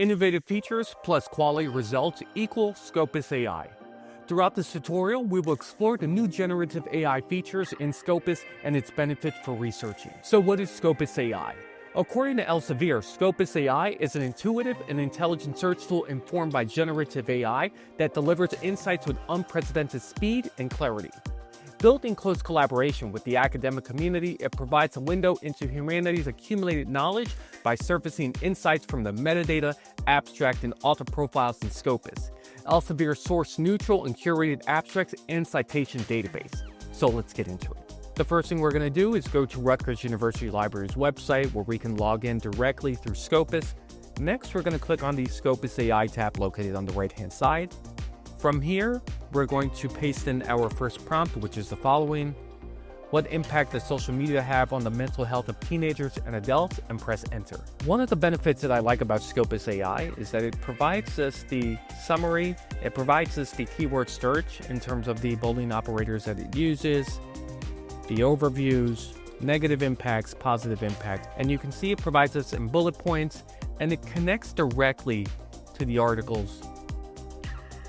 Innovative features plus quality results equal Scopus AI. Throughout this tutorial, we will explore the new generative AI features in Scopus and its benefits for researching. So what is Scopus AI? According to Elsevier, Scopus AI is an intuitive and intelligent search tool informed by generative AI that delivers insights with unprecedented speed and clarity. Built in close collaboration with the academic community, it provides a window into humanity's accumulated knowledge by surfacing insights from the metadata, abstract, and author profiles in Scopus, Elsevier's source-neutral and curated abstracts and citation database. So let's get into it. The first thing we're going to do is go to Rutgers University Library's website where we can log in directly through Scopus. Next, we're going to click on the Scopus AI tab located on the right-hand side. From here, we're going to paste in our first prompt, which is the following. What impact does social media have on the mental health of teenagers and adults? And press enter. One of the benefits that I like about Scopus AI is that it provides us the summary, it provides us the keyword search in terms of the Boolean operators that it uses, the overviews, negative impacts, positive impact, and you can see it provides us in bullet points, and it connects directly to the articles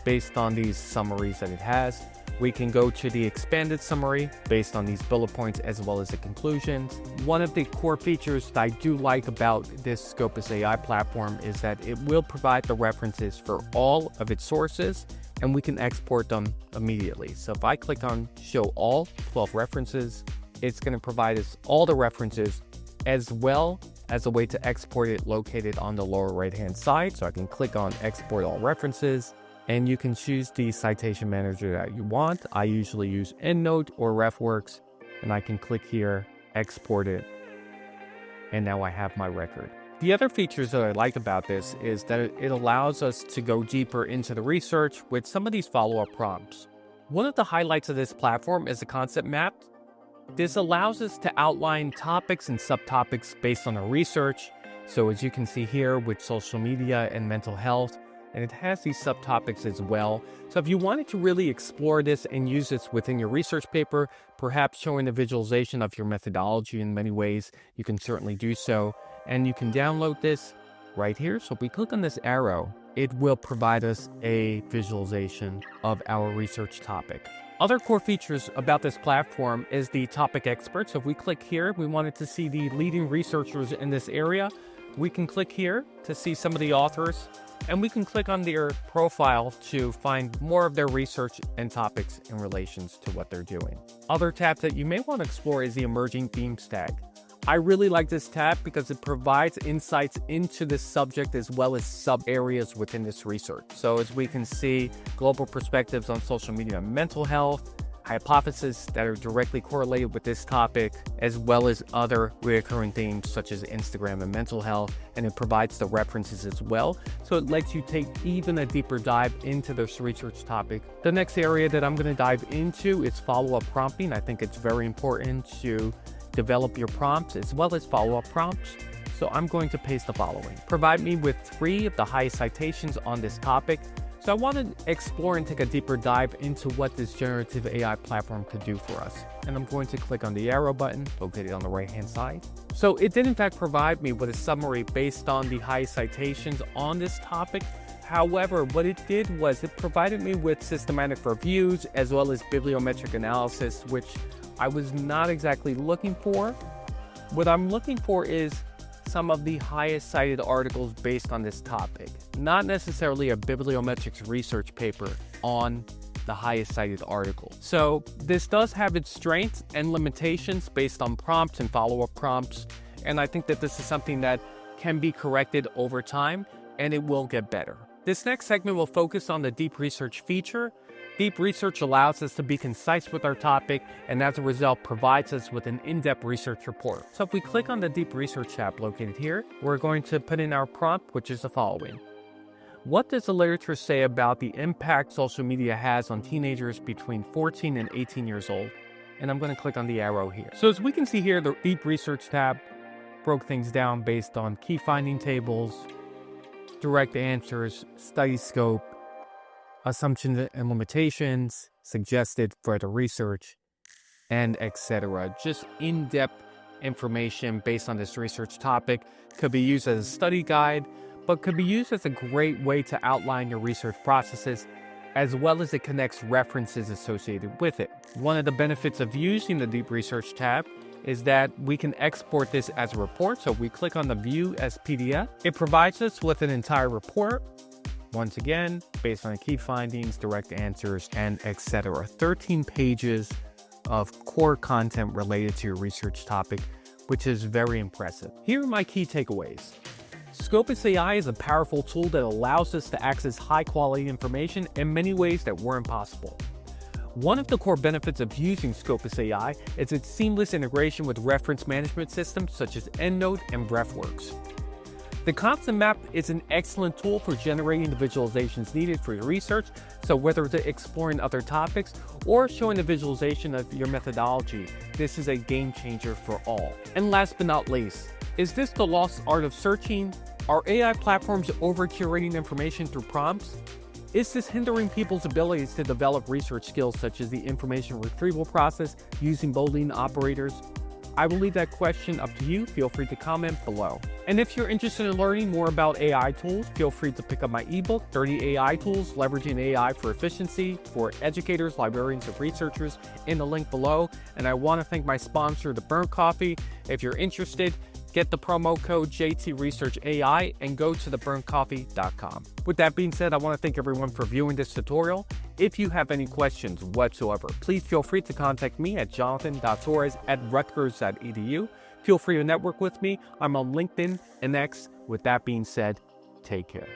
based on these summaries that it has. We can go to the expanded summary based on these bullet points as well as the conclusions. One of the core features that I do like about this Scopus AI platform is that it will provide the references for all of its sources, and we can export them immediately. So if I click on show all 12 references, it's going to provide us all the references as well as a way to export it located on the lower right hand side. So I can click on export all references, and you can choose the citation manager that you want. I usually use EndNote or RefWorks, and I can click here, export it, and now I have my record. The other features that I like about this is that it allows us to go deeper into the research with some of these follow-up prompts. One of the highlights of this platform is the concept map. This allows us to outline topics and subtopics based on our research. So as you can see here with social media and mental health, and it has these subtopics as well. So if you wanted to really explore this and use this within your research paper, perhaps showing a visualization of your methodology in many ways, you can certainly do so. And you can download this right here. So if we click on this arrow, it will provide us a visualization of our research topic. Other core features about this platform is the topic expert. So if we click here, we wanted to see the leading researchers in this area. We can click here to see some of the authors, and we can click on their profile to find more of their research and topics in relations to what they're doing. Other tabs that you may want to explore is the emerging themes tag. I really like this tab because it provides insights into this subject as well as sub areas within this research. So as we can see, global perspectives on social media and mental health, hypotheses that are directly correlated with this topic, as well as other recurring themes such as Instagram and mental health, and it provides the references as well. So it lets you take even a deeper dive into this research topic. The next area that I'm going to dive into is follow-up prompting. I think it's very important to develop your prompts as well as follow-up prompts. So I'm going to paste the following. Provide me with 3 of the highest citations on this topic. So I want to explore and take a deeper dive into what this generative AI platform could do for us. And I'm going to click on the arrow button located on the right-hand side. So it did in fact provide me with a summary based on the highest citations on this topic. However, what it did was it provided me with systematic reviews as well as bibliometric analysis, which I was not exactly looking for. What I'm looking for is some of the highest cited articles based on this topic, not necessarily a bibliometrics research paper on the highest cited article. So this does have its strengths and limitations based on prompts and follow-up prompts. And I think that this is something that can be corrected over time, and it will get better. This next segment will focus on the deep research feature. Deep research allows us to be concise with our topic, and as a result provides us with an in-depth research report. So if we click on the deep research tab located here, we're going to put in our prompt, which is the following. What does the literature say about the impact social media has on teenagers between 14 and 18 years old? And I'm going to click on the arrow here. So as we can see here, the deep research tab broke things down based on key finding tables, direct answers, study scope, assumptions and limitations, suggested further research, and etc. Just in-depth information based on this research topic. Could be used as a study guide, but could be used as a great way to outline your research processes, as well as it connects references associated with it. One of the benefits of using the Deep Research tab is that we can export this as a report. So if we click on the View as PDF, it provides us with an entire report. Once again, based on key findings, direct answers, and etc. 13 pages of core content related to your research topic, which is very impressive. Here are my key takeaways. Scopus AI is a powerful tool that allows us to access high-quality information in many ways that weren't possible. One of the core benefits of using Scopus AI is its seamless integration with reference management systems such as EndNote and BreathWorks. The concept map is an excellent tool for generating the visualizations needed for your research, so whether it's exploring other topics or showing a visualization of your methodology, this is a game changer for all. And last but not least, is this the lost art of searching? Are AI platforms over-curating information through prompts? Is this hindering people's abilities to develop research skills such as the information retrieval process using Boolean operators? I will leave that question up to you. Feel free to comment below. And if you're interested in learning more about AI tools, feel free to pick up my ebook, 30 AI Tools Leveraging AI for Efficiency for Educators, Librarians, and Researchers in the link below. And I want to thank my sponsor, The Burnt Coffee. If you're interested, get the promo code JTResearchAI and go to theburntcoffee.com. With that being said, I want to thank everyone for viewing this tutorial. If you have any questions whatsoever, please feel free to contact me at jonathan.torres@rutgers.edu. Feel free to network with me. I'm on LinkedIn and X. With that being said, take care.